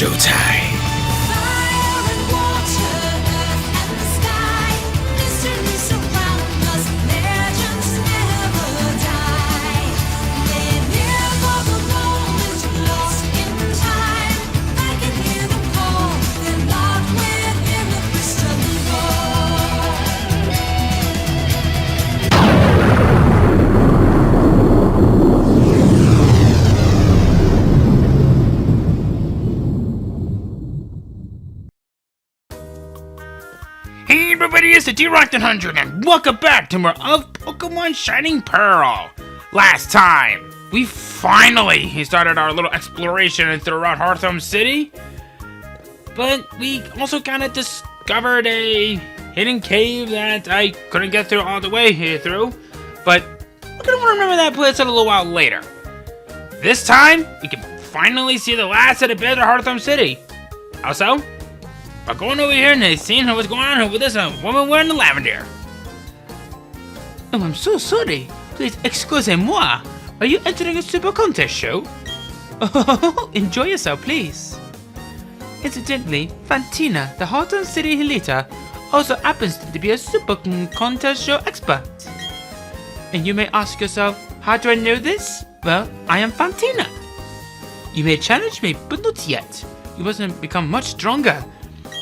showtime. Fire and water, earth and the sky, mystery surround us, legends never die. We're here for the moment, lost in time. I can hear them call, they're locked within the crystal ball. Hey everybody, it's the D-Rock100 and welcome back to more of Pokemon Shining Pearl. Last time, we finally started our little exploration throughout Hearthome City. But we also kind of discovered a hidden cave that I couldn't get through all the way here through. But we're going to remember that place a little while later. This time, we can finally see the last of the bit of Hearthome City. Also, by going over here and seeing what's going on with this woman wearing the lavender. Oh, I'm so sorry. Please excusez-moi. Are you entering a super contest show? Oh, enjoy yourself, please. Incidentally, Fantina, the Hearthome City leader, also happens to be a super contest show expert. And you may ask yourself, how do I know this? Well, I am Fantina. You may challenge me, but not yet. You must become much stronger.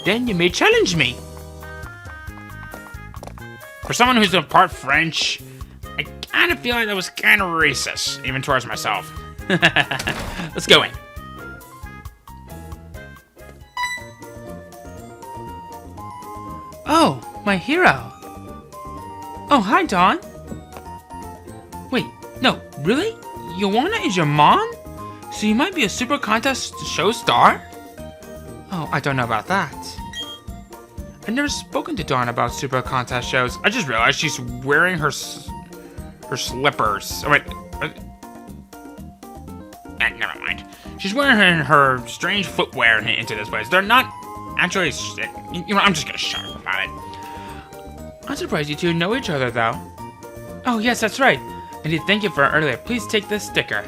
Then you may challenge me. For someone who's a part French, I kind of feel like that was kind of racist, even towards myself. Let's go in. Oh, my hero. Oh, hi, Dawn. Wait, no, really? Joanna is your mom? So you might be a super contest show star? Oh, I don't know about that. I've never spoken to Dawn about super contest shows. I just realized she's wearing her slippers. Oh, wait. Never mind. She's wearing her strange footwear into this place. They're not actually... You know, I'm just gonna shut up about it. I'm surprised you two know each other, though. Oh, yes, that's right. I need to thank you for it earlier. Please take this sticker.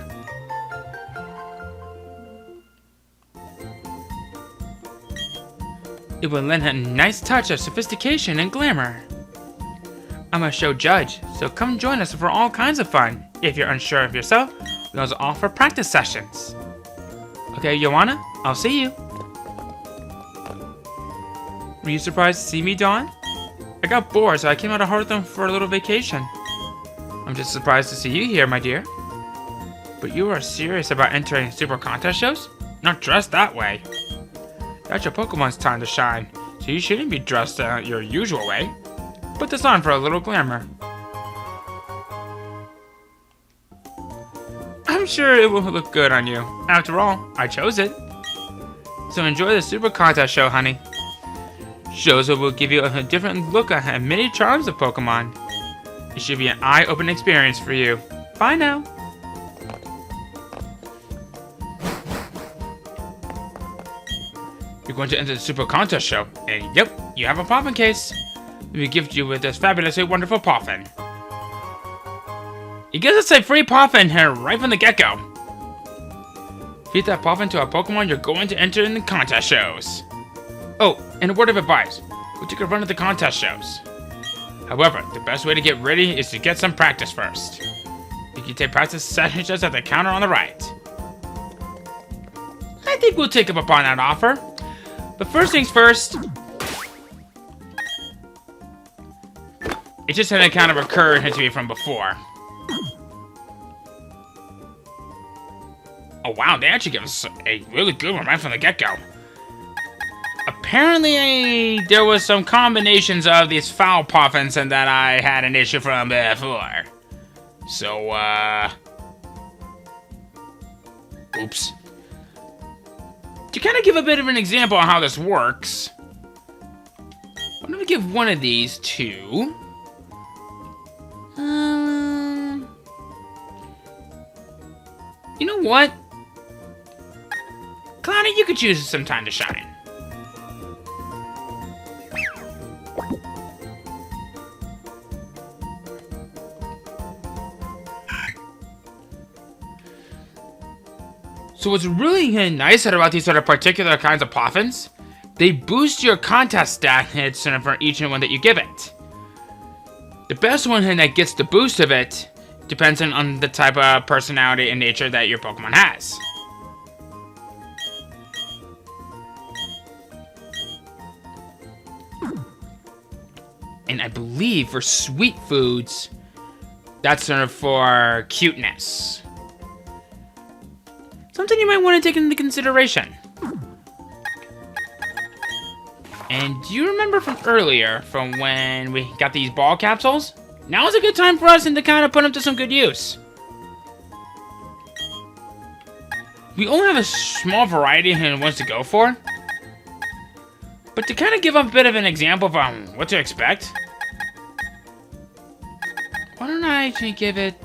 It will lend a nice touch of sophistication and glamour. I'm a show judge, so come join us for all kinds of fun. If you're unsure of yourself, we also offer practice sessions. Okay, Joanna, I'll see you. Were you surprised to see me, Dawn? I got bored, so I came out of Hearthome for a little vacation. I'm just surprised to see you here, my dear. But you are serious about entering super contest shows? Not dressed that way. That's your Pokemon's time to shine, so you shouldn't be dressed your usual way. Put this on for a little glamour. I'm sure it will look good on you. After all, I chose it. So enjoy the super contest show, honey. Shows will give you a different look at many charms of Pokemon. It should be an eye-opening experience for you. Bye now. You're going to enter the Super Contest Show, and yep, you have a Poffin case. We gift you with this fabulously wonderful Poffin. You get us a free Poffin here right from the get-go. Feed that Poffin to a Pokemon you're going to enter in the contest shows. Oh, and a word of advice, go take a run at the contest shows. However, the best way to get ready is to get some practice first. You can take practice sessions at the counter on the right. I think we'll take up upon that offer. But first things first, it just had kind of occurred to me from before. Oh wow, they actually give us a really good one right from the get-go. Apparently, there was some combinations of these foul Poffins and that I had an issue from before. So, oops. To kind of give a bit of an example on how this works, I'm going to give one of these to... you know what? Clowny, you could choose some time to shine. So what's really nice about these sort of particular kinds of poffins, they boost your contest stat hits for each one that you give it. The best one that gets the boost of it depends on the type of personality and nature that your Pokemon has. And I believe for sweet foods, that's sort of for cuteness. Something you might want to take into consideration. And do you remember from earlier, from when we got these ball capsules? Now is a good time for us to kind of put them to some good use. We only have a small variety of ones to go for. But to kind of give a bit of an example of what to expect, why don't I actually give it...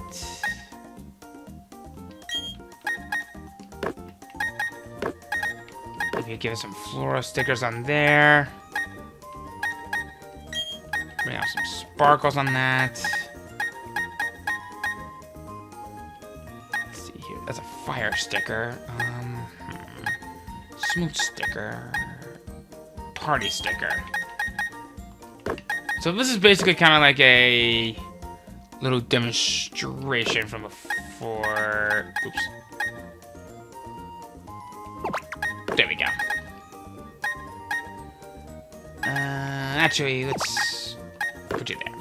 Maybe give it some floral stickers on there. We have some sparkles on that. Let's see here. That's a fire sticker. Smooth sticker. Party sticker. So this is basically kind of like a little demonstration from before. Oops. There we go. Actually, let's put you there.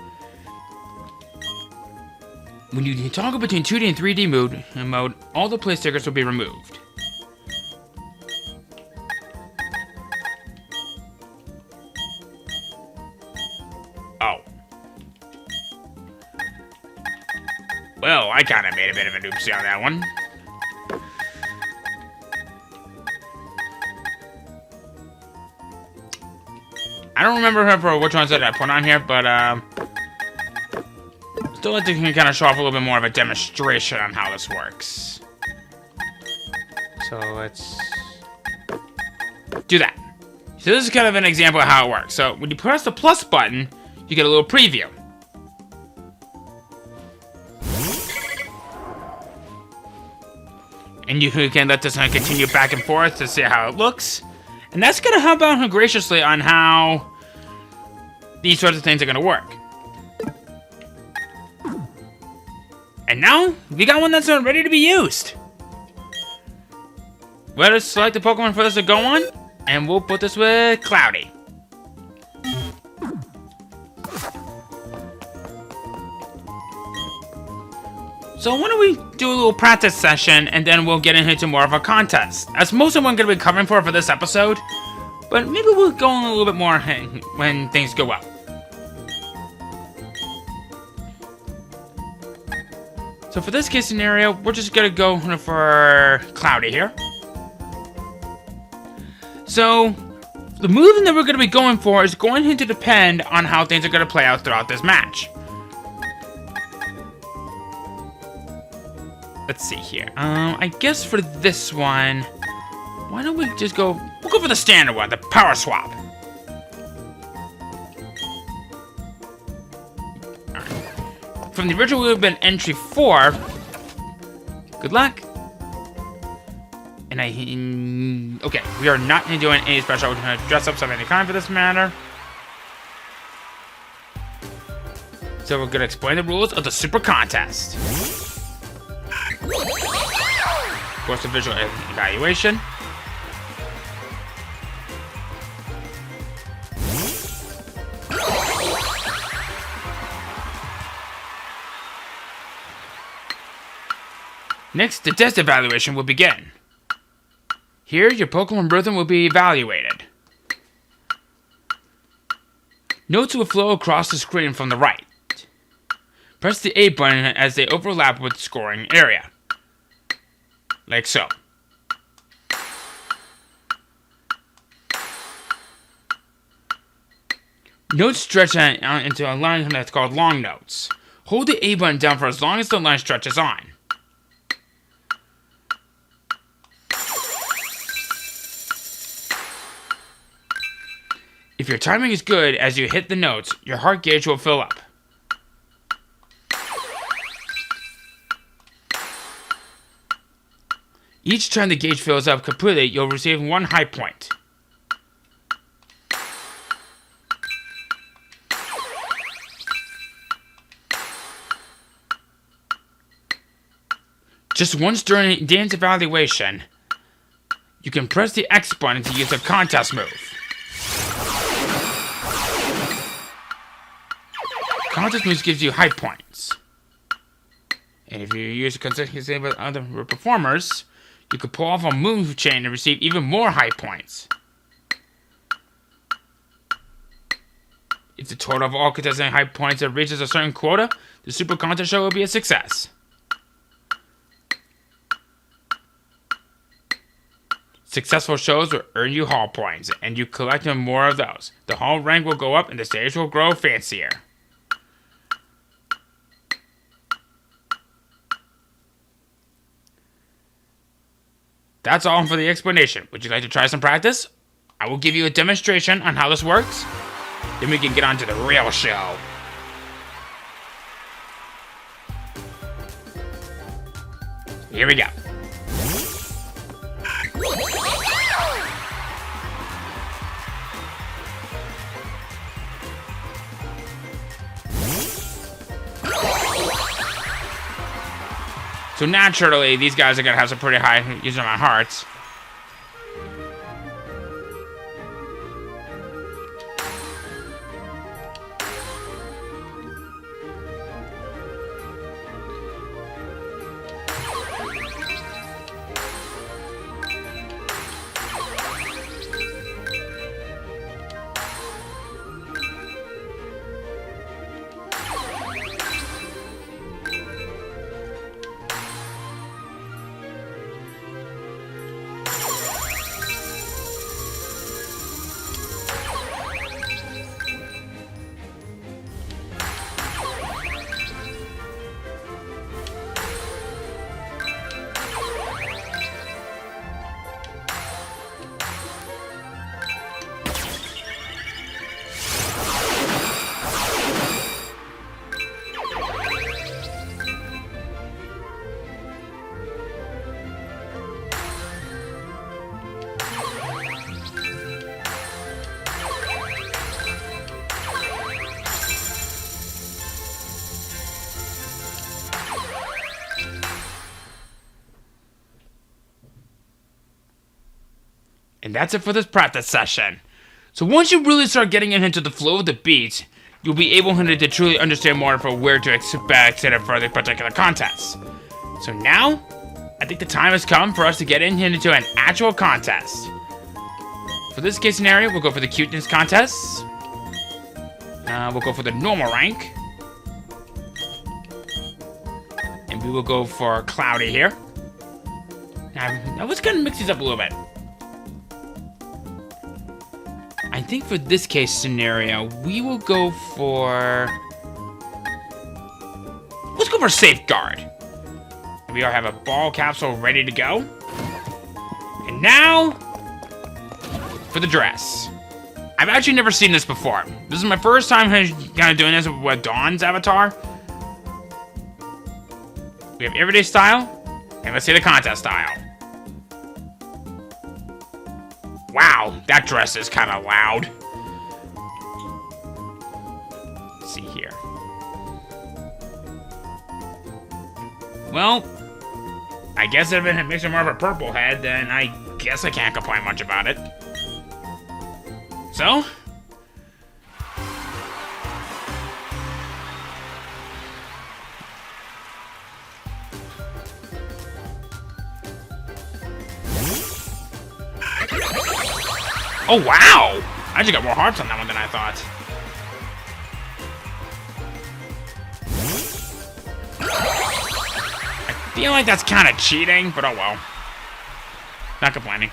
When you toggle between 2D and 3D mode, all the play stickers will be removed. Oh. Well, I kind of made a bit of an oopsie on that one. I don't remember which ones that I put on here, but still like to kind of show off a little bit more of a demonstration on how this works. So let's do that. So this is kind of an example of how it works. So when you press the plus button, you get a little preview. And you can let this continue back and forth to see how it looks. And that's going to help out graciously on how these sorts of things are going to work. And now, we got one that's ready to be used. Let us select the Pokemon for this to go on, and we'll put this with Cloudy. So why don't we do a little practice session, and then we'll get into more of a contest. That's most of what I'm going to be covering for this episode, but maybe we'll go on a little bit more when things go well. So for this case scenario, we're just going to go for Cloudy here. So the move that we're going to be going for is going to depend on how things are going to play out throughout this match. Let's see here. I guess for this one, why don't we just go... We'll go for the standard one, the Power Swap. Alright. From the original would have been entry 4. Good luck. And okay, we are not doing any special. We're going to dress up something kind for this matter. So we're going to explain the rules of the Super Contest. Of course, the visual evaluation. Next, the test evaluation will begin. Here, your Pokemon rhythm will be evaluated. Notes will flow across the screen from the right. Press the A button as they overlap with the scoring area. Like so. Notes stretch out into a line that's called long notes. Hold the A button down for as long as the line stretches on. If your timing is good as you hit the notes, your heart gauge will fill up. Each time the gauge fills up completely, you'll receive 1 high point. Just once during Dan's evaluation, you can press the X button to use a contest move. Contest moves gives you high points. And if you use a consistency with other performers, you can pull off a move chain and receive even more high points. If the total of all contestant high points reaches a certain quota, the Super Contest Show will be a success. Successful shows will earn you hall points, and you collect more of those. The hall rank will go up and the stage will grow fancier. That's all for the explanation. Would you like to try some practice? I will give you a demonstration on how this works. Then we can get on to the real show. Here we go. So naturally, these guys are going to have some pretty high use amount of hearts. And that's it for this practice session. So once you really start getting into the flow of the beat, you'll be able to truly understand more for where to expect it for the particular contest. So now, I think the time has come for us to get into an actual contest. For this case scenario, we'll go for the cuteness contest. We'll go for the normal rank. And we will go for Cloudy here. Now let's kind of mix these up a little bit. I think for this case scenario, we will go for... Let's go for Safeguard. We all have a ball capsule ready to go. And now, for the dress. I've actually never seen this before. This is my first time kind of doing this with Dawn's avatar. We have everyday style, and let's say the contest style. Wow, that dress is kind of loud. Let's see here. Well, I guess if it makes her more of a purple head, then I guess I can't complain much about it. So? Oh, wow! I just got more hearts on that one than I thought. I feel like that's kind of cheating, but oh well. Not complaining.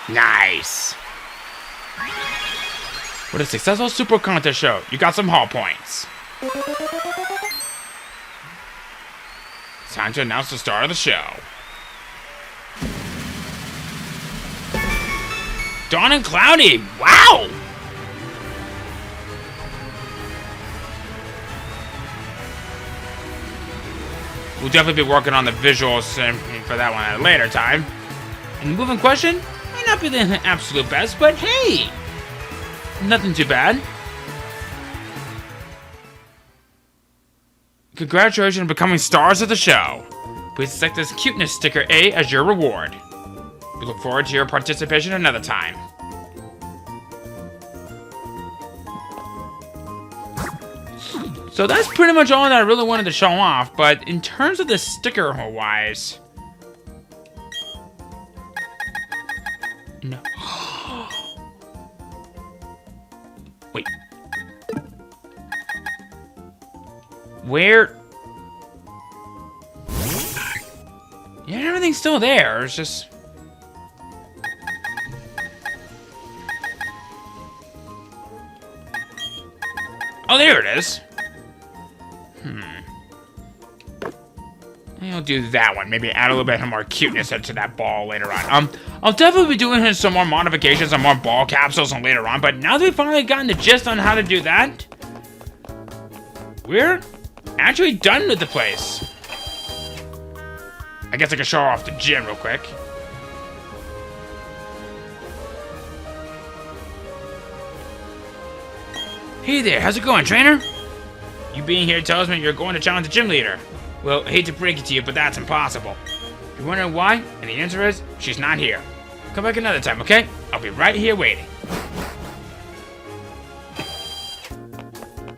Nice. With a successful super contest show, you got some hall points. It's time to announce the star of the show. Dawn and Cloudy, wow! We'll definitely be working on the visuals for that one at a later time. And the move in question might not be the absolute best, but hey! Nothing too bad. Congratulations on becoming stars of the show. Please select this cuteness sticker A as your reward. We look forward to your participation another time. So that's pretty much all that I really wanted to show off, but in terms of the sticker-wise... No. Wait. Where? Yeah, everything's still there. It's just... Oh, there it is. I'll do that one. Maybe add a little bit more cuteness into that ball later on. I'll definitely be doing some more modifications on more ball capsules on later on, but now that we've finally gotten the gist on how to do that, we're actually done with the place. I guess I can show off the gym real quick. Hey there, how's it going, trainer? You being here tells me you're going to challenge the gym leader. Well, I hate to break it to you, but that's impossible. If you're wondering why, and the answer is, she's not here. Come back another time, okay? I'll be right here waiting.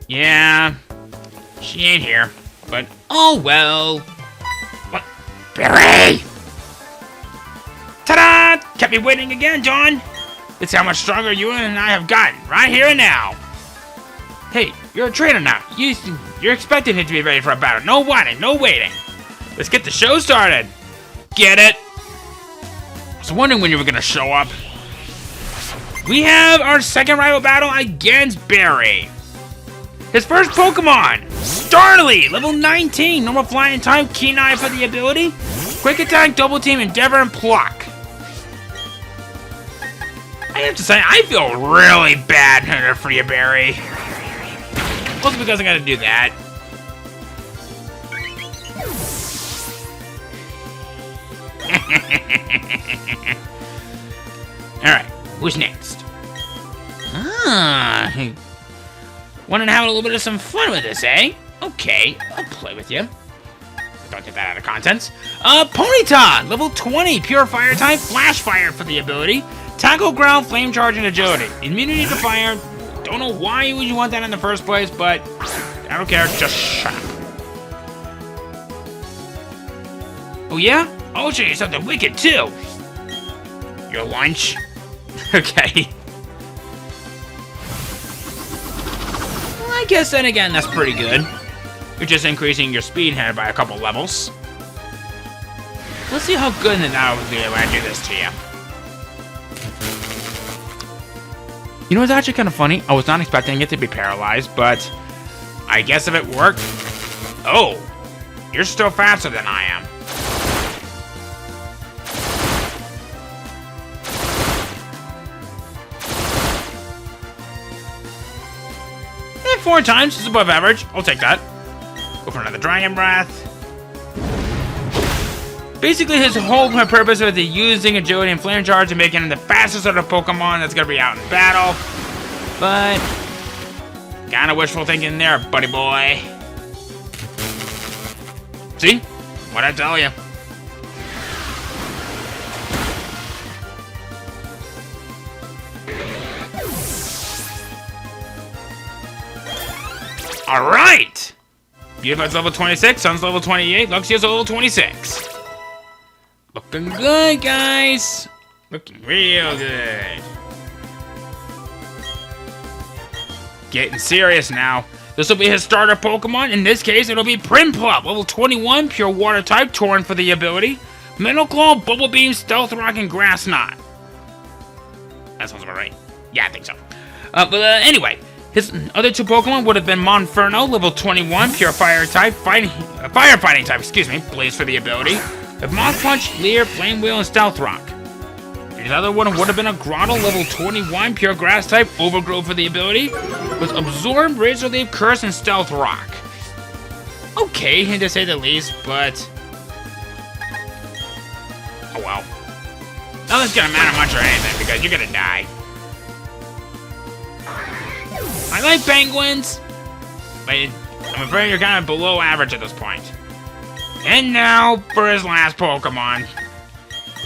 Yeah, she ain't here, but oh well. What? Barry! Ta-da! Kept me waiting again, John. It's how much stronger you and I have gotten, right here and now. Hey, you're a trainer now. You're expecting him to be ready for a battle. No whining, no waiting. Let's get the show started. Get it? I was wondering when you were gonna show up. We have our second rival battle against Barry. His first Pokemon, Starly, level 19, normal flying type, keen eye for the ability, quick attack, double team, endeavor, and pluck. I have to say, I feel really bad for you, Barry. Also because I gotta do that. Alright, who's next? Wanting to have a little bit of some fun with this, eh? Okay, I'll play with you. Don't get that out of context. Ponyta, level 20, pure fire type, flash fire for the ability, tackle, ground, flame charge, and agility. Immunity to fire. Don't know why you would want that in the first place, but I don't care. Just shut up. Oh yeah? I'll show you something wicked too. Your lunch? Okay. Well, I guess then again, that's pretty good. You're just increasing your speed here by a couple levels. Let's see how good that will be when I do this to you. You know what's actually kind of funny? I was not expecting it to be paralyzed, but I guess if it worked... Oh, you're still faster than I am. Eh, 4 times is above average. I'll take that. Go for another Dragon Breath. Basically, his whole purpose was using agility and flame charge and making him the fastest sort of Pokemon that's gonna be out in battle. But kinda wishful thinking there, buddy boy. See? What'd I tell you? Alright! Beautiful's level 26, Sun's level 28, Luxia's level 26. Looking good, guys. Looking real good. Getting serious now. This will be his starter Pokemon. In this case, it'll be Prinplup, level 21, pure water type, Torn for the ability, Metal Claw, Bubble Beam, Stealth Rock, and Grass Knot. That sounds about right. Yeah, I think so. Anyway, his other 2 Pokemon would have been Monferno, level 21, pure fire type, firefighting type, excuse me, Blaze for the ability, with Moth Punch, Leer, Flame Wheel, and Stealth Rock. His other one would have been a Grottle, level 21, pure grass type, Overgrowth for the ability, with Absorb, Razor Leaf, Curse, and Stealth Rock. Okay, to say the least, but... oh well. Nothing's gonna matter much or anything, because you're gonna die. I like penguins, but I'm afraid you're kind of below average at this point. And now, for his last Pokemon.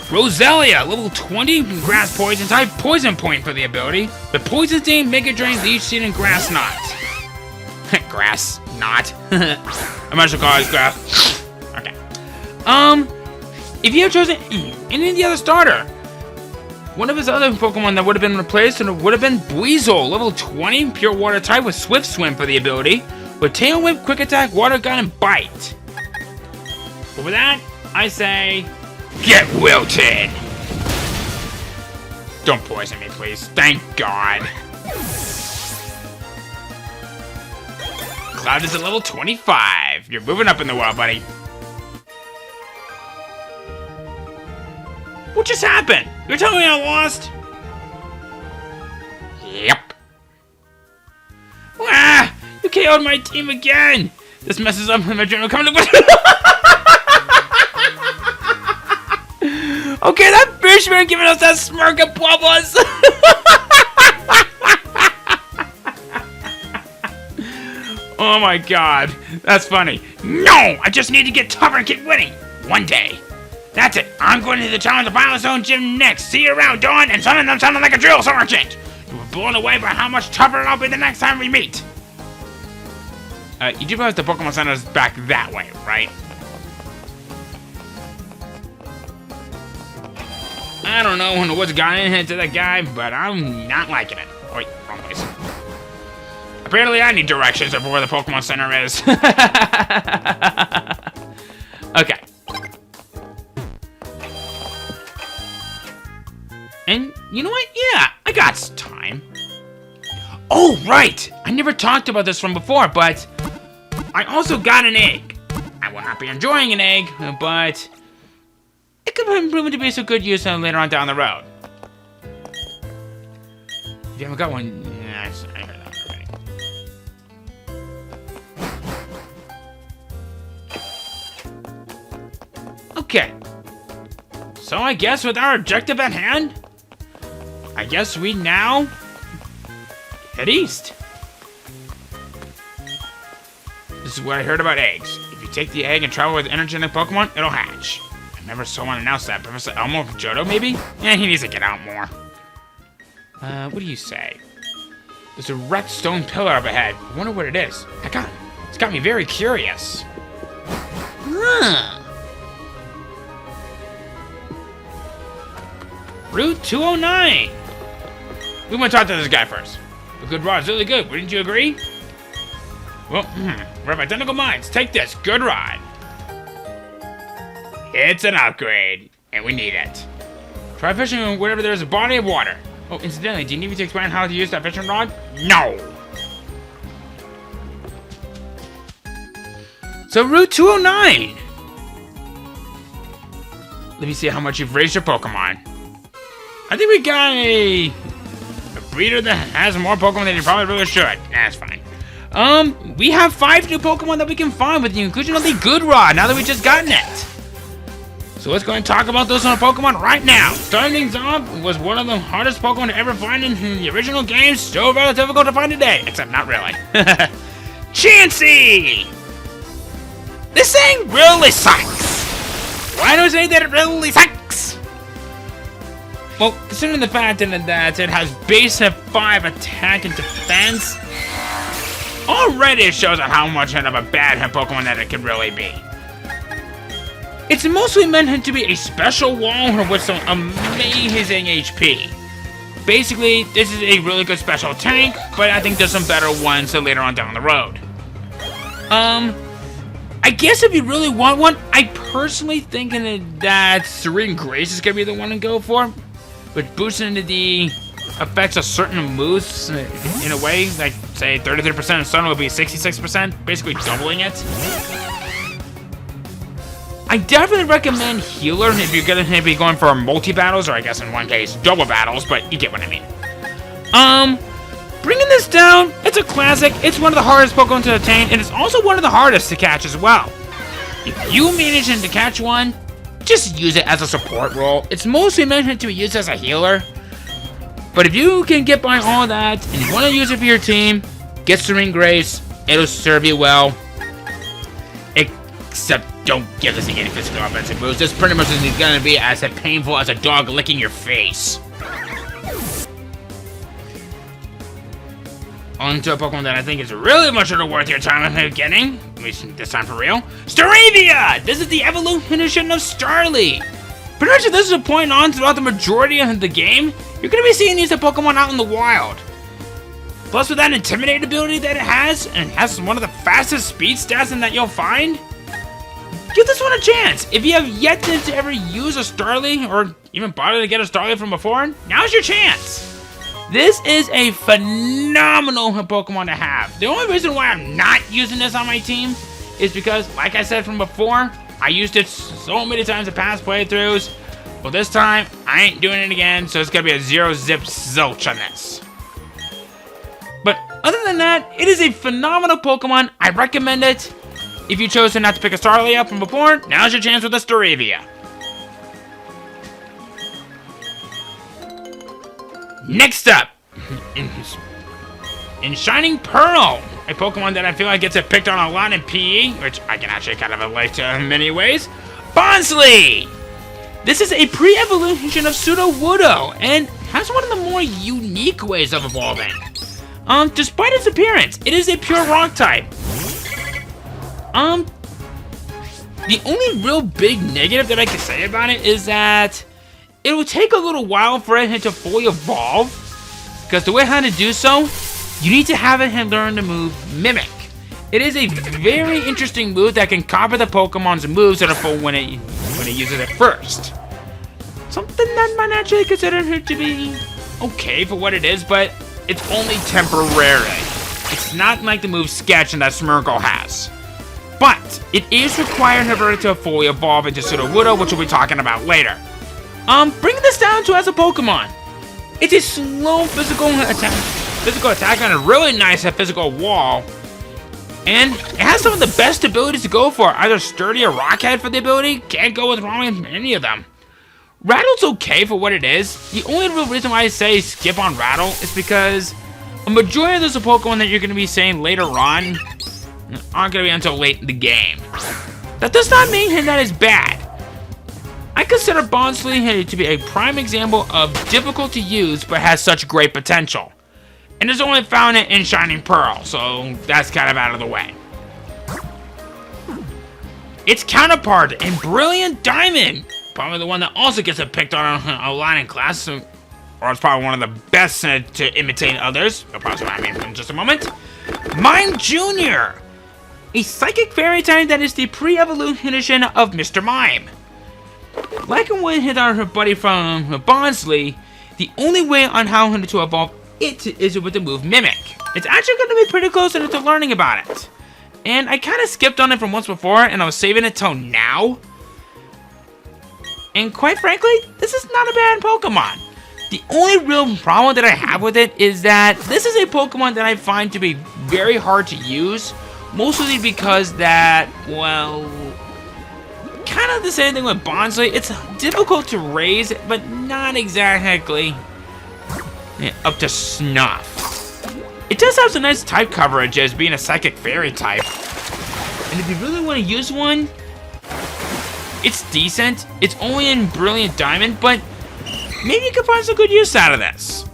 Roselia, level 20, Grass Poison type, Poison Point for the ability, with Poison Sting, Mega Drain, Leech Seed, and Grass Knot. Grass Knot. I'm not sure call it grass. Okay. If you had chosen any of the other starter, one of his other Pokemon that would have been replaced would have been Buizel, level 20, pure water type with Swift Swim for the ability, with Tail Whip, Quick Attack, Water Gun, and Bite. But with that, I say, get wilted! Don't poison me, please. Thank God. Cloud is at level 25. You're moving up in the world, buddy. What just happened? You're telling me I lost? Yep. Ah! You KO'd my team again! This messes up my general coming to... Okay, that fishman giving us that smirk above us! Oh my God, that's funny. No! I just need to get tougher and keep winning! One day. That's it. I'm going to the Challenge of Pilot Zone Gym next. See you around, Dawn, and some of them sounding like a drill sergeant. You were blown away by how much tougher I'll be the next time we meet. You do realize the Pokemon Center is back that way, right? I don't know what's gotten into that guy, but I'm not liking it. Oh, wait, wrong place. Apparently I need directions of where the Pokemon Center is. Okay. And you know what? Yeah, I got some time. Oh, right! I never talked about this from before, but I also got an egg. I will not be enjoying an egg, but it could be proven to be some good use later on down the road. If you haven't got one, yeah, I heard that already. Okay. So I guess with our objective at hand, I guess we now head east. This is what I heard about eggs. If you take the egg and travel with energetic Pokemon, it'll hatch. I never saw one announce that. Professor Elmo from Johto, maybe? Yeah, he needs to get out more. What do you say? There's a wrecked stone pillar up ahead. I wonder what it is. It's got me very curious. Route 209. We want to talk to this guy first. The good rod's really good, wouldn't you agree? Well, we're of identical minds. Take this, good rod. It's an upgrade, and we need it. Try fishing wherever there's a body of water. Oh, incidentally, do you need me to explain how to use that fishing rod? No! So, Route 209. Let me see how much you've raised your Pokemon. I think we got a breeder that has more Pokemon than you probably really should. That's fine. We have 5 new Pokemon that we can find with the inclusion of the Good Rod, now that we've just gotten it. So let's go and talk about those on Pokemon right now. Starting things off was one of the hardest Pokemon to ever find in the original game, still very difficult to find today, except not really. Chansey! This thing really sucks. Why do I say that it really sucks? Well, considering the fact that it has base of 5 attack and defense, already it shows how much of a bad Pokemon that it could really be. It's mostly meant to be a special wall with some amazing HP. Basically, this is a really good special tank, but I think there's some better ones later on down the road. I guess if you really want one, I personally think that Serene Grace is going to be the one to go for. But boosting the affects a certain moves in a way, like say 33% of stun will be 66%, basically doubling it. I definitely recommend Healer if you're gonna be going for multi-battles, or I guess in one case, double battles, but you get what I mean. Bringing this down, it's a classic, it's one of the hardest Pokemon to attain, and it's also one of the hardest to catch as well. If you manage to catch one, just use it as a support role. It's mostly meant to be used as a healer. But if you can get by all that, and you want to use it for your team, get Serene Grace, it'll serve you well. Except don't give this thing any physical offensive moves. This pretty much is going to be as painful as a dog licking your face. On to a Pokemon that I think is really much worth your time of getting. At least this time for real. Staravia! This is the evolution of Starly. Pretty much at this point on throughout the majority of the game, you're going to be seeing these Pokemon out in the wild. Plus with that Intimidate ability that it has, and it has one of the fastest speed stats in that you'll find, give this one a chance. If you have yet to ever use a Starly, or even bother to get a Starly from before, now's your chance. This is a phenomenal Pokemon to have. The only reason why I'm not using this on my team is because, like I said from before, I used it so many times in past playthroughs. Well, this time, I ain't doing it again, so it's gonna be a 0-zip zilch on this. But other than that, it is a phenomenal Pokemon. I recommend it. If you chose not to pick a Starly up from before, now's your chance with the Staravia. Next up, in Shining Pearl, a Pokemon that I feel like gets picked on a lot in PE, which I can actually kind of relate to in many ways, Bonsly! This is a pre-evolution of Sudowoodo, and has one of the more unique ways of evolving. Despite its appearance, it is a pure rock type. The only real big negative that I can say about it is that it will take a little while for it to fully evolve, because the way how to do so, you need to have it learn the move Mimic. It is a very interesting move that can copy the Pokemon's moves that are full when it uses it first. Something that might actually consider it to be okay for what it is, but it's only temporary. It's not like the move Sketch and that Smirgle has. But it is required for it to fully evolve into Sudowoodo, which we'll be talking about later. Bringing this down to as a Pokemon, it's a slow physical attack on a really nice physical wall, and it has some of the best abilities to go for, either Sturdy or Rockhead for the ability. Can't go wrong with any of them. Rattle's okay for what it is. The only real reason why I say skip on Rattle is because a majority of those Pokemon that you're going to be saying later on aren't going to be until late in the game. That does not mean that it's bad. I consider Bonsly to be a prime example of difficult to use but has such great potential. And it's only found it in Shining Pearl, so that's kind of out of the way. Its counterpart in Brilliant Diamond, probably the one that also gets picked on a lot in class, or it's probably one of the best to imitate others. I'll probably what I mean in just a moment. Mime Jr., a psychic fairy type that is the pre-evolution of Mr. Mime. Like when hit our buddy from Bonsly, the only way on how to evolve it is with the move Mimic. It's actually going to be pretty close to learning about it. And I kind of skipped on it from once before, and I was saving it till now. And quite frankly, this is not a bad Pokemon. The only real problem that I have with it is that this is a Pokemon that I find to be very hard to use. Mostly because that, well, kind of the same thing with Bonsly. It's difficult to raise, but not exactly up to snuff. It does have some nice type coverage as being a psychic fairy type. And if you really want to use one, it's decent. It's only in Brilliant Diamond, but maybe you can find some good use out of this.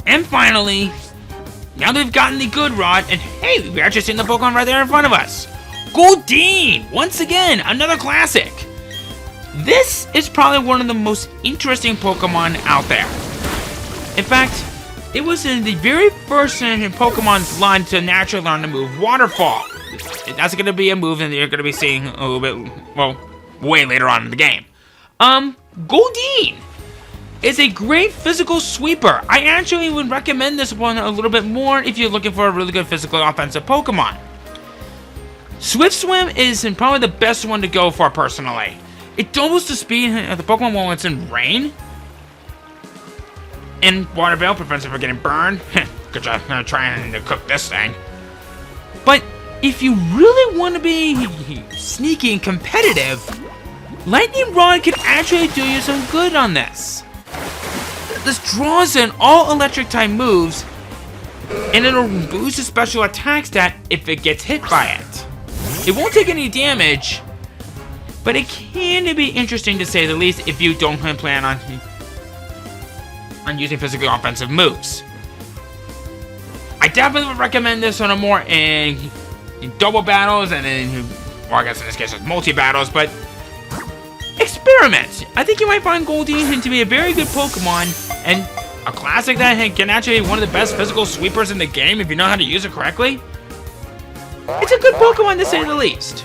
And finally, now that we've gotten the good rod, and hey, we've actually seen the Pokemon right there in front of us. Goldeen! Once again, another classic. This is probably one of the most interesting Pokemon out there. In fact, it was in the very first in Pokemon's line to naturally learn the move Waterfall. That's going to be a move that you're going to be seeing a little bit, well, way later on in the game. Goldeen is a great physical sweeper. I actually would recommend this one a little bit more if you're looking for a really good physical offensive Pokemon. Swift Swim is probably the best one to go for personally. It doubles the speed of the Pokemon while it's in rain. And Water Veil prevents it from getting burned. Good job trying to cook this thing. But if you really want to be sneaky and competitive, Lightning Rod can actually do you some good on this. This draws in all electric type moves, and it'll boost the special attack stat if it gets hit by it. It won't take any damage, but it can be interesting to say the least if you don't plan on using physical offensive moves. I definitely would recommend this on a more in double battles and in, well, I guess in this case it's multi-battles, but experiment. I think you might find Goldeen to be a very good Pokemon and a classic that can actually be one of the best physical sweepers in the game if you know how to use it correctly. It's a good Pokemon to say the least.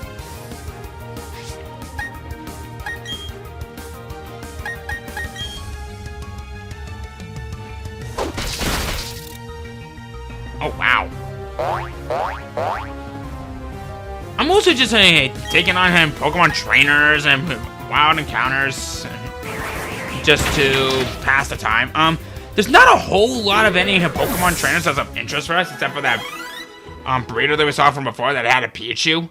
Oh, wow. I'm also just taking on him Pokemon trainers and wild encounters just to pass the time. There's not a whole lot of any Pokemon trainers that's of interest for us, except for that breeder that we saw from before that had a Pichu.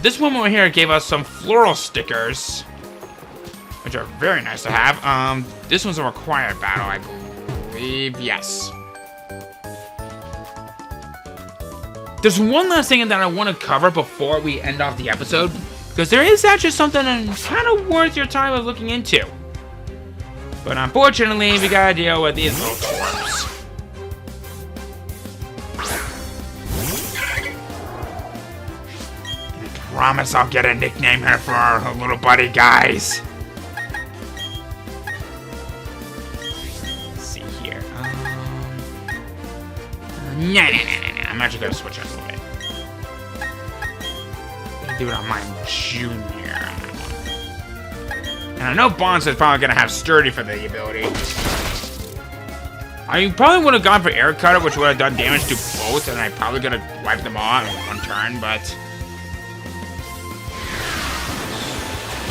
This one over here gave us some floral stickers, which are very nice to have. This one's a required battle, I believe. Yes. There's one last thing that I want to cover before we end off the episode, because there is actually something kind of worth your time of looking into. But unfortunately, we gotta deal with these little twerps. I promise I'll get a nickname here for our little buddy guys. Let's see here. No. I'm actually gonna switch it a little bit. Do it on my junior. And I know Bonds is probably gonna have Sturdy for the ability. I probably would have gone for Air Cutter, which would have done damage to both, and I probably could have wiped them all in one turn, but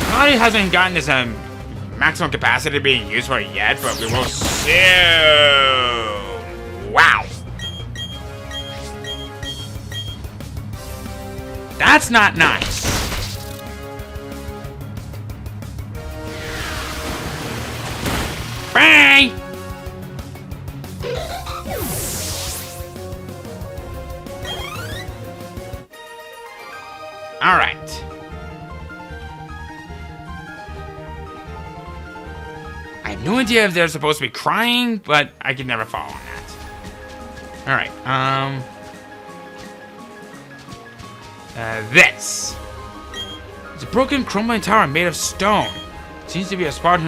probably hasn't gotten this maximum capacity being used for it yet, but we will soon. Wow. That's not nice. Bye! Alright. I have no idea if they're supposed to be crying, but I could never follow on that. Alright, this. It's a broken, crumbling tower made of stone. Seems to be a spot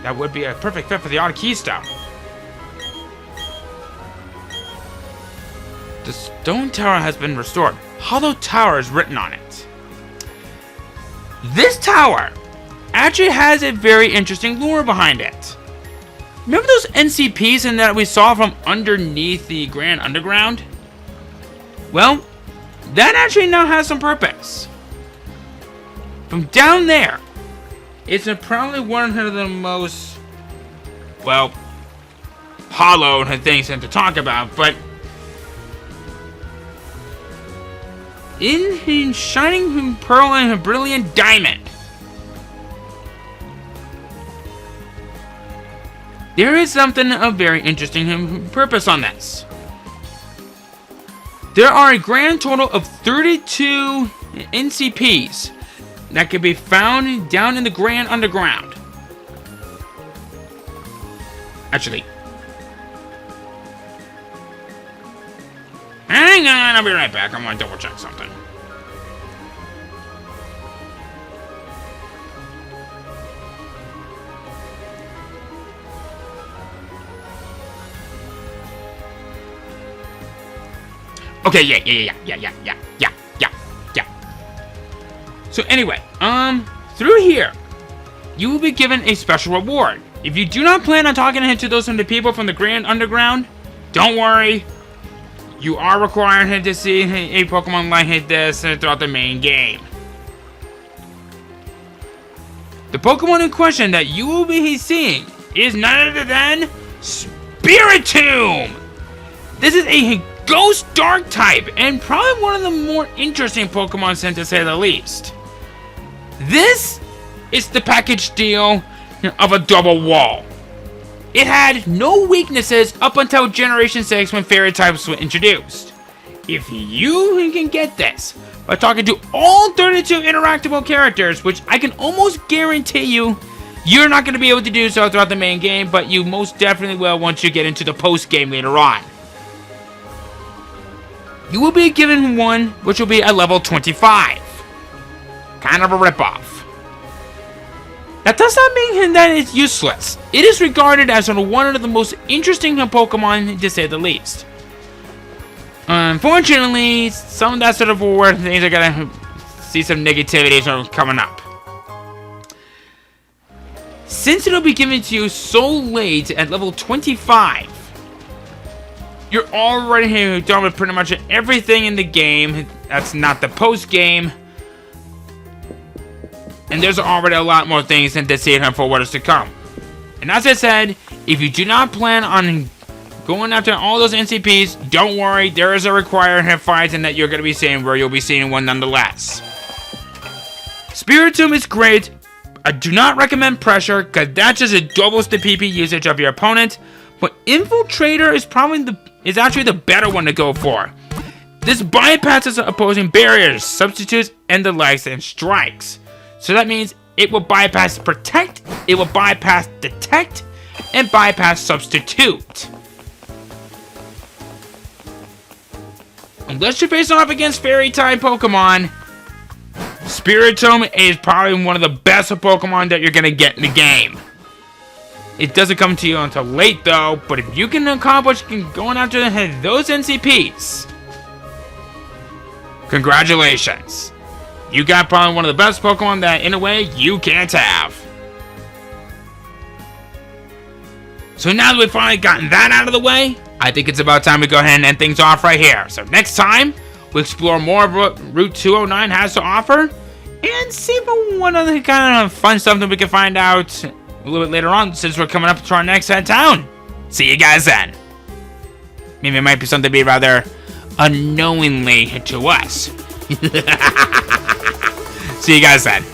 that would be a perfect fit for the odd keystone. The stone tower has been restored. Hollow Tower is written on it. This tower actually has a very interesting lore behind it. Remember those NCPs and that we saw from underneath the Grand Underground? Well, that actually now has some purpose. From down there, it's probably one of the most, well, hollow things to talk about, but in Shining Pearl and Brilliant Diamond, there is something of very interesting purpose on this. There are a grand total of 32 NCPs that can be found down in the Grand Underground. Actually, hang on, I'll be right back. I'm gonna double check something. Okay, yeah. So anyway, through here, you will be given a special reward. If you do not plan on talking to those people from the Grand Underground, don't worry. You are required to see a Pokemon like this throughout the main game. The Pokemon in question that you will be seeing is none other than Spiritomb! This is a Ghost Dark type, and probably one of the more interesting Pokemon sent, to say the least. This is the package deal of a double wall. It had no weaknesses up until Generation 6 when Fairy types were introduced. If you can get this by talking to all 32 interactable characters, which I can almost guarantee you're not going to be able to do so throughout the main game, but you most definitely will once you get into the post game later on. You will be given one which will be at level 25. Kind of a ripoff. That does not mean that it's useless. It is regarded as one of the most interesting Pokemon, to say the least. Unfortunately, some of that sort of reward things are gonna see some negativity coming up. Since it'll be given to you so late at level 25, you're already done with pretty much everything in the game. That's not the post game. And there's already a lot more things to see for what is to come. And as I said, if you do not plan on going after all those NCPs, don't worry, there is a required fight and that you're going to be seeing where you'll be seeing one nonetheless. Spiritomb is great. I do not recommend Pressure, because that just doubles the PP usage of your opponent. But Infiltrator is actually the better one to go for. This bypasses opposing barriers, substitutes, and the likes and strikes. So that means it will bypass Protect, it will bypass Detect, and bypass Substitute. Unless you're facing off against Fairy-type Pokemon, Spiritomb is probably one of the best Pokemon that you're going to get in the game. It doesn't come to you until late though, but if you can accomplish going after those NCPs, congratulations. You got probably one of the best Pokemon that, in a way, you can't have. So now that we've finally gotten that out of the way, I think it's about time we go ahead and end things off right here. So next time, we'll explore more of what Route 209 has to offer, and see what other kind of fun stuff that we can find out a little bit later on, since we're coming up to our next head town. See you guys then. Maybe it might be something to be rather unknowingly to us. See you guys then.